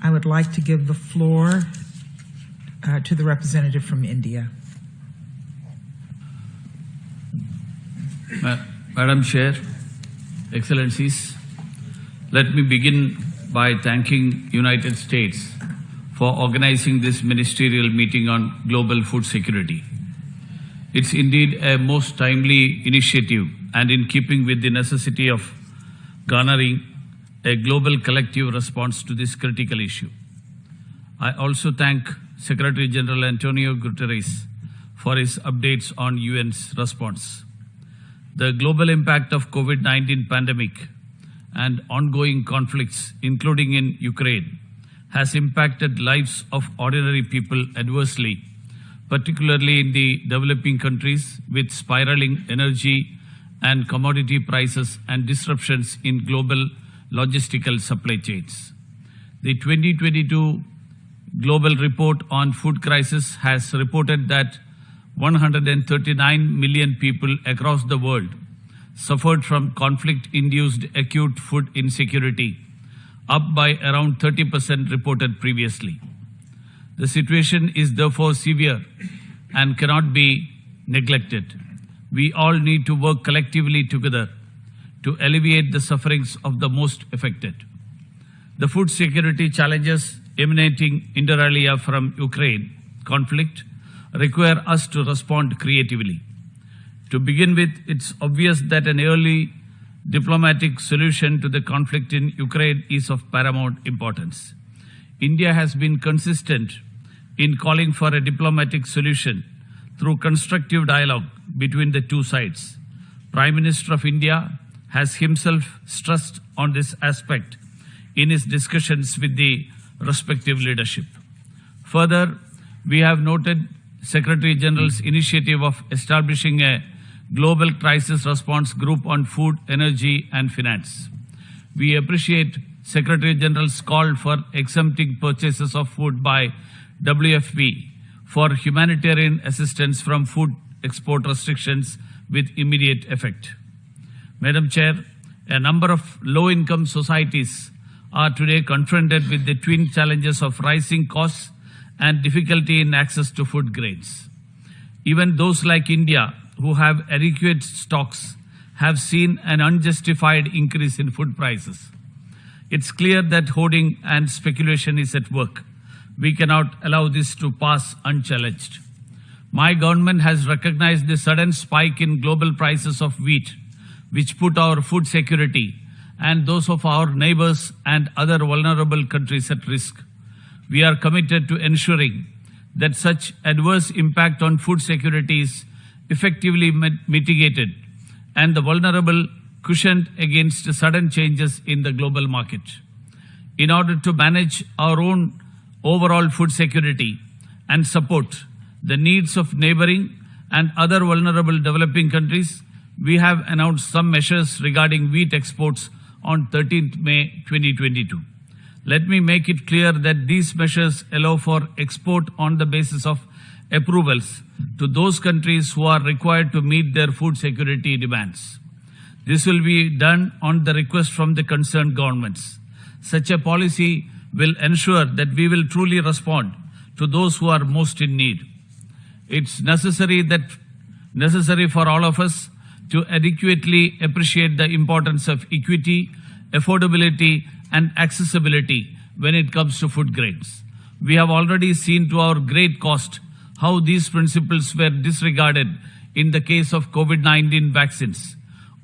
I would like to give the floor to the representative from India. Madam Chair, Excellencies, let me begin by thanking United States for organizing this ministerial meeting on global food security. It's indeed a most timely initiative and in keeping with the necessity of garnering a global collective response to this critical issue. I also thank Secretary General Antonio Guterres for his updates on UN's response. The global impact of COVID-19 pandemic and ongoing conflicts, including in Ukraine, has impacted lives of ordinary people adversely, particularly in the developing countries with spiraling energy and commodity prices and disruptions in global logistical supply chains. The 2022 Global Report on Food Crisis has reported that 139 million people across the world suffered from conflict-induced acute food insecurity, up by around 30% reported previously. The situation is therefore severe and cannot be neglected. We all need to work collectively together to alleviate the sufferings of the most affected. The food security challenges emanating inter alia from Ukraine conflict require us to respond creatively. To begin with, it's obvious that an early diplomatic solution to the conflict in Ukraine is of paramount importance. India has been consistent in calling for a diplomatic solution through constructive dialogue between the two sides. Prime Minister of India has himself stressed on this aspect in his discussions with the respective leadership. Further, we have noted Secretary General's initiative of establishing a global crisis response group on food, energy and finance. We appreciate Secretary General's call for exempting purchases of food by WFP for humanitarian assistance from food export restrictions with immediate effect. Madam Chair, a number of low-income societies are today confronted with the twin challenges of rising costs and difficulty in access to food grains. Even those like India, who have adequate stocks, have seen an unjustified increase in food prices. It's clear that hoarding and speculation is at work. We cannot allow this to pass unchallenged. My government has recognized the sudden spike in global prices of wheat, which put our food security and those of our neighbors and other vulnerable countries at risk. We are committed to ensuring that such adverse impact on food security is effectively mitigated and the vulnerable cushioned against sudden changes in the global market. In order to manage our own overall food security and support the needs of neighboring and other vulnerable developing countries, we have announced some measures regarding wheat exports on 13th May 2022. Let me make it clear that these measures allow for export on the basis of approvals to those countries who are required to meet their food security demands. This will be done on the request from the concerned governments. Such a policy will ensure that we will truly respond to those who are most in need. It's necessary for all of us to adequately appreciate the importance of equity, affordability, and accessibility when it comes to food grains. We have already seen to our great cost how these principles were disregarded in the case of COVID-19 vaccines.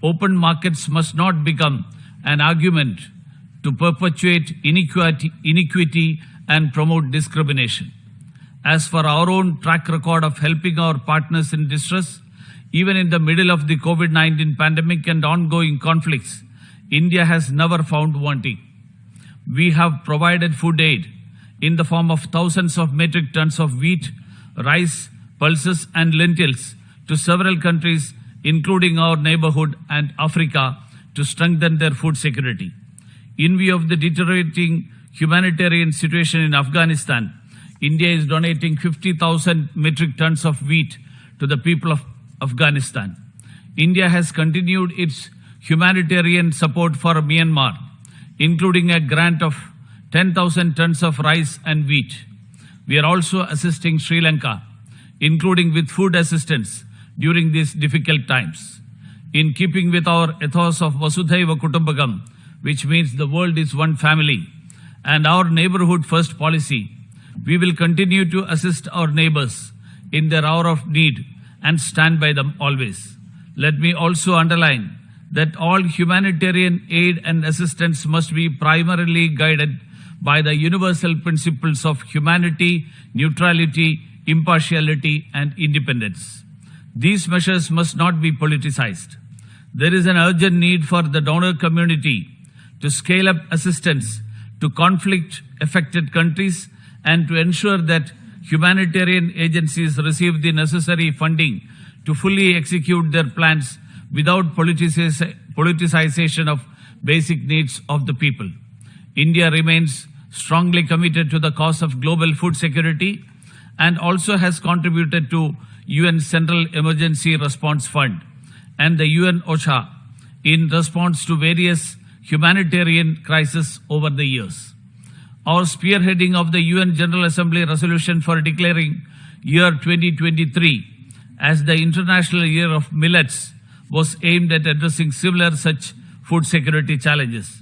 Open markets must not become an argument to perpetuate inequity and promote discrimination. As for our own track record of helping our partners in distress, even in the middle of the COVID-19 pandemic and ongoing conflicts, India has never found wanting. We have provided food aid in the form of thousands of metric tons of wheat, rice, pulses and lentils to several countries, including our neighborhood and Africa, to strengthen their food security. In view of the deteriorating humanitarian situation in Afghanistan, India is donating 50,000 metric tons of wheat to the people of Afghanistan. India has continued its humanitarian support for Myanmar, including a grant of 10,000 tons of rice and wheat. We are also assisting Sri Lanka, including with food assistance during these difficult times. In keeping with our ethos of Vasudhaiva Kutumbakam, which means the world is one family, and our neighborhood first policy, we will continue to assist our neighbors in their hour of need and stand by them always. Let me also underline that all humanitarian aid and assistance must be primarily guided by the universal principles of humanity, neutrality, impartiality, and independence. These measures must not be politicized. There is an urgent need for the donor community to scale up assistance to conflict-affected countries and to ensure that humanitarian agencies receive the necessary funding to fully execute their plans without politicization of basic needs of the people. India remains strongly committed to the cause of global food security and also has contributed to UN Central Emergency Response Fund and the UN OCHA in response to various humanitarian crises over the years. Our spearheading of the UN General Assembly resolution for declaring year 2023 as the International Year of Millets was aimed at addressing similar such food security challenges.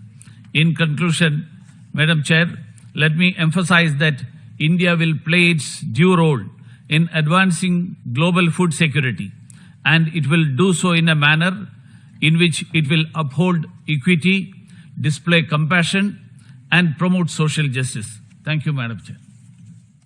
In conclusion, Madam Chair, let me emphasize that India will play its due role in advancing global food security, and it will do so in a manner in which it will uphold equity, display compassion, and promote social justice. Thank you, Madam Chair.